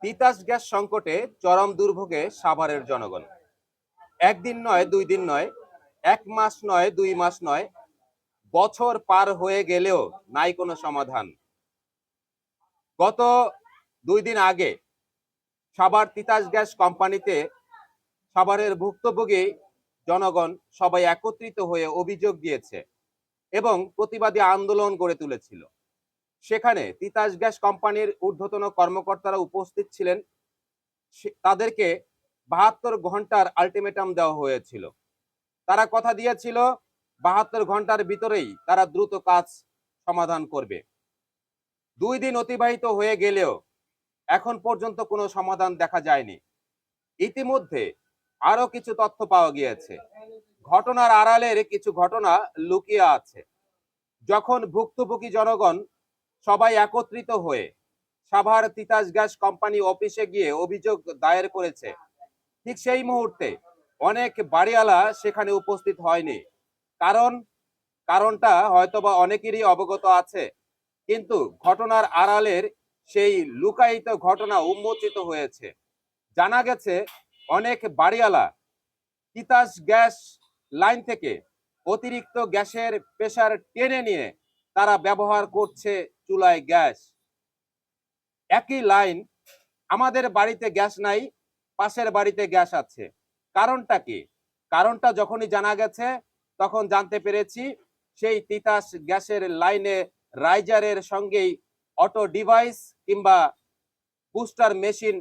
Titas gas সংকটে চরম দুর্ভোগে সাভারের জনগণ। একদিন নয়, 2 দিন নয়, 1 মাস নয়, 2 মাস নয়, বছর পার হয়ে গেলেও নাই কোনো সমাধান। গত 2 দিন আগে সাভার তিতাস গ্যাস কোম্পানিতে সাভারের ভুক্তভোগী জনগণ সবাই একত্রিত হয়ে অভিযোগ দিয়েছে এবং প্রতিবাদী আন্দোলন গড়ে তুলেছিল। সেখানে তিতাস গ্যাস কোম্পানির ঊর্ধ্বতন কর্মকর্তারা উপস্থিত ছিলেন। তাদেরকে 72 ঘন্টার আলটিমেটাম দেওয়া হয়েছিল। তারা কথা দিয়েছিল 72 ঘন্টার ভিতরেই তারা দ্রুত কাজ সমাধান করবে। 2 দিন অতিবাহিত হয়ে গেলেও এখন পর্যন্ত কোনো সমাধান দেখা যায়নি। ইতিমধ্যে আরো কিছু তথ্য পাওয়া গিয়েছে। ঘটনার আড়ালের কিছু ঘটনা লুকিয়ে আছে। যখন ভুক্তভোগী জনগণ সবাই একত্রিত হয়ে সাভার তিতাস গ্যাস কোম্পানি অফিসে গিয়ে অভিযোগ দায়ের করেছে, ঠিক সেই মুহূর্তে অনেক বাড়িওয়ালা সেখানে উপস্থিত হয়নি। কারণটা হয়তোবা অনেকেরই অবগত আছে, কিন্তু ঘটনার আড়ালের সেই লুকায়িত ঘটনা উন্মোচিত হয়েছে। জানা গেছে অনেক বাড়িওয়ালা তিতাস গ্যাস লাইন থেকে অতিরিক্ত গ্যাসের প্রেসার টেনে নিয়ে তারা ব্যবহার করছে চুলায় গ্যাস। একই লাইন, আমাদের বাড়িতে গ্যাস নাই, পাশের বাড়িতে গ্যাস আছে। কারণটা কি? কারণটা যখনই জানা গেছে তখন জানতে পেরেছি সেই তিতাস গ্যাসের লাইনে রাইজারের সঙ্গেই অটো ডিভাইস কিংবা বুস্টার মেশিন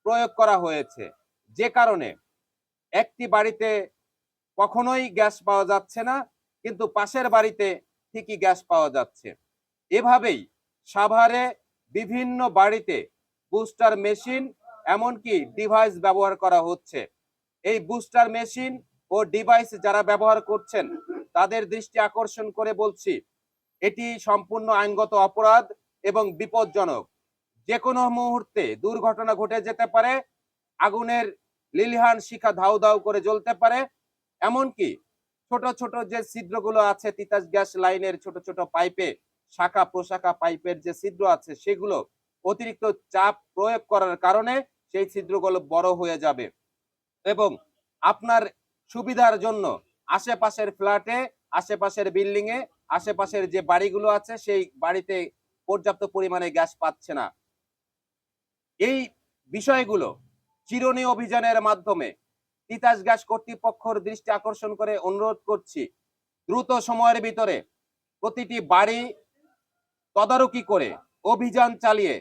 প্রয়োগ করা হয়েছে, যে কারণে একটি বাড়িতে কখনোই গ্যাস পাওয়া যাচ্ছে না, কিন্তু পাশের বাড়িতে ঠিকই গ্যাস পাওয়া যাচ্ছে। এভাবেই সাভারে বিভিন্ন বাড়িতে বুস্টার মেশিন এমনকি ডিভাইস ব্যবহার করা হচ্ছে। এই বুস্টার মেশিন ও ডিভাইস যারা ব্যবহার করছেন তাদের দৃষ্টি আকর্ষণ করে বলছি, এটি সম্পূর্ণ আইনগত অপরাধ এবং বিপজ্জনক। যে কোনো মুহূর্তে দুর্ঘটনা ঘটে যেতে পারে, আগুনের লিলিহান শিখা ধাউ ধাউ করে জ্বলতে পারে। এমনকি ছোট ছোট যে ছিদ্রগুলো আছে তিতাস গ্যাস লাইনের, ছোট ছোট পাইপে, শাখা প্রশাখা পাইপের যে ছিদ্র আছে, সেগুলো অতিরিক্ত চাপ প্রয়োগ করার কারণে সেই ছিদ্রগুলো বড় হয়ে যাবে এবং আপনার সুবিধার জন্য আশেপাশের ফ্ল্যাটে, আশেপাশের বিল্ডিং এ, আশেপাশের যে বাড়িগুলো আছে সেই বাড়িতে পর্যাপ্ত পরিমাণে গ্যাস পাচ্ছে না। এই বিষয়গুলো চিরুনি অভিযানের মাধ্যমে তিতাস গ্যাস কর্তৃপক্ষের দৃষ্টি আকর্ষণ করে অনুরোধ করছি, দ্রুত সময়ের ভিতরে প্রতিটি বাড়ি তদারকি করে অভিযান চালিয়ে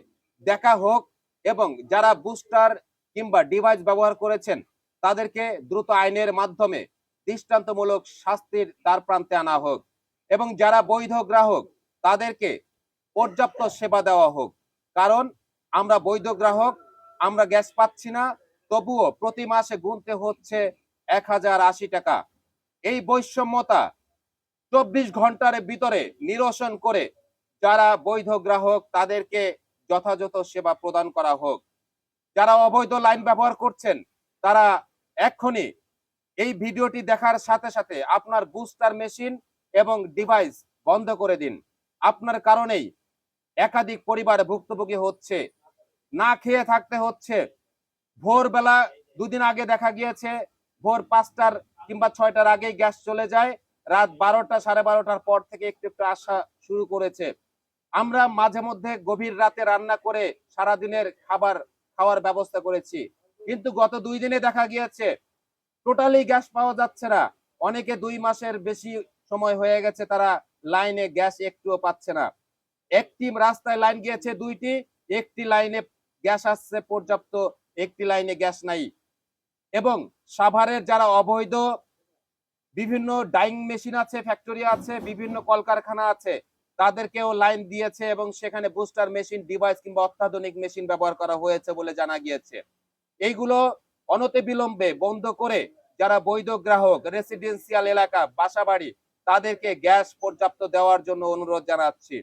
দেখা হোক এবং যারা বুস্টার কিংবা ডিভাইস ব্যবহার করেছেন তাদেরকে দ্রুত আইনের মাধ্যমে দৃষ্টান্তমূলক শাস্তির দ্বার প্রান্তে আনা হোক এবং যারা বৈধ গ্রাহক তাদেরকে পর্যাপ্ত সেবা দেওয়া হোক। কারণ আমরা বৈধ গ্রাহক, আমরা গ্যাস পাচ্ছি না, তবুও প্রতি মাসে গুনতে হচ্ছে 1080 টাকা। এই বৈষম্যতা 24 ঘন্টার ভিতরে নিরসন করে যারা বৈধ গ্রাহক তাদেরকে যথাযথ সেবা প্রদান করা হোক। যারা অবৈধ লাইন ব্যবহার করছেন তারা এক্ষুনি এই ভিডিওটি দেখার সাথে সাথে আপনার বুস্টার মেশিন এবং ডিভাইস বন্ধ করে দিন। আপনার কারণেই একাধিক পরিবার ভুক্তভোগী হচ্ছে, না খেয়ে থাকতে হচ্ছে। ভোরবেলা 2 দিন আগে দেখা গিয়েছে ভোর 5টার কিংবা 6টার আগেই গ্যাস চলে যায়, রাত 12টা 12:30টার পর থেকে একটু একটু আসা শুরু করেছে। আমরা মাঝে মধ্যে গভীর রাতে রান্না করে সারাদিনের খাবার খাওয়ার ব্যবস্থা করেছি, কিন্তু গত 2 দিনে দেখা গিয়েছে টোটালি গ্যাস পাওয়া যাচ্ছে না। অনেকে 2 মাসের বেশি সময় হয়ে গেছে তারা লাইনে গ্যাস একটুও পাচ্ছে না। একটি রাস্তায় লাইন গিয়েছে 2টি, একটি লাইনে গ্যাস আসছে পর্যাপ্ত, একটি লাইনে গ্যাস নাই। এবং সাভারের যারা অবৈধ বিভিন্ন ডাইং মেশিন আছে, ফ্যাক্টরি আছে, বিভিন্ন কলকারখানা আছে, তাদেরকেও লাইন দিয়েছে এবং সেখানে বুস্টার মেশিন, ডিভাইস কিংবা অত্যাধুনিক মেশিন ব্যবহার করা হয়েছে বলে জানা গিয়েছে। এইগুলো অনতিবিলম্বে বন্ধ করে যারা বৈধ গ্রাহক, রেসিডেন্সিয়াল এলাকা, বাসাবাড়ি, তাদেরকে গ্যাস পর্যাপ্ত দেওয়ার জন্য অনুরোধ জানাচ্ছি।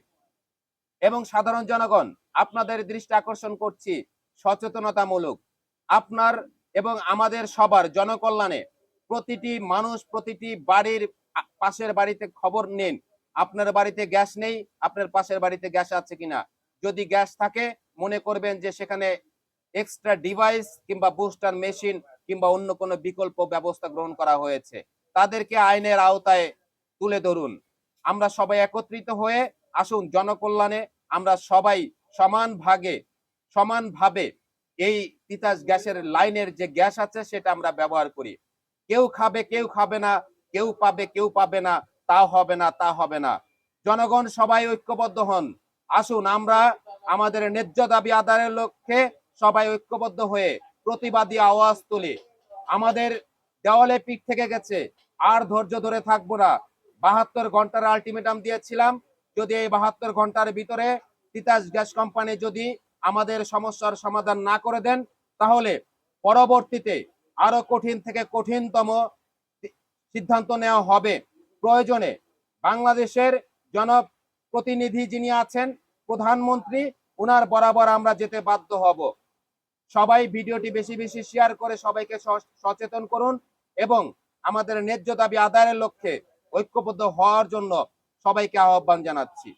এবং সাধারণ জনগণ, আপনাদের দৃষ্টি আকর্ষণ করছি সচেতনতামূলক, আপনার এবং আমাদের সবার জনকল্যাণে প্রতিটি মানুষ, প্রতিটি বাড়ির পাশের বাড়িতে খবর নিন আপনার বাড়িতে গ্যাস নেই, আপনার পাশের বাড়িতে গ্যাস আছে কিনা। যদি গ্যাস থাকে মনে করবেন যে সেখানে এক্সট্রা ডিভাইস কিংবা বুস্টার মেশিন কিংবা অন্য কোনো বিকল্প ব্যবস্থা গ্রহণ করা হয়েছে, তাদেরকে আইনের আওতায় তুলে ধরুন। আমরা সবাই একত্রিত হয়ে আসুন, জনকল্যাণে আমরা সবাই সমানভাবে এই তিতাস গ্যাসের লাইনের যে গ্যাস আছে সেটা আমরা ব্যবহার করি। কেউ খাবে কেউ খাবে না, কেউ পাবে কেউ পাবে না, তা হবে না, তা হবে না। জনগণ সবাই ঐক্যবদ্ধ হন। আসুন আমরা আমাদের ন্যায্য দাবি আদায়ের লক্ষ্যে সবাই ঐক্যবদ্ধ হয়ে প্রতিবাদী আওয়াজ তুলি। আমাদের দেওয়ালে পিঠ থেকে গেছে, আর ধৈর্য ধরে থাকবো না। 72 ঘন্টার আলটিমেটাম দিয়েছিলাম, যদি এই 72 ঘন্টার ভিতরে তিতাস গ্যাস কোম্পানি যদি আমাদের সমস্যার সমাধান না করে দেন, তাহলে পরবর্তীতে আরো কঠিন থেকে কঠিনতম সিদ্ধান্ত নেওয়া হবে। প্রয়োজনে বাংলাদেশের জনপ্রতিনিধি যিনি আছেন, প্রধানমন্ত্রী, ওনার বরাবর আমরা যেতে বাধ্য হব। সবাই ভিডিওটি বেশি বেশি শেয়ার করে সবাইকে সচেতন করুন এবং আমাদের ন্যায্য দাবি আদায়ের লক্ষ্যে ঐক্যবদ্ধ হওয়ার জন্য সবাইকে আহ্বান জানাচ্ছি।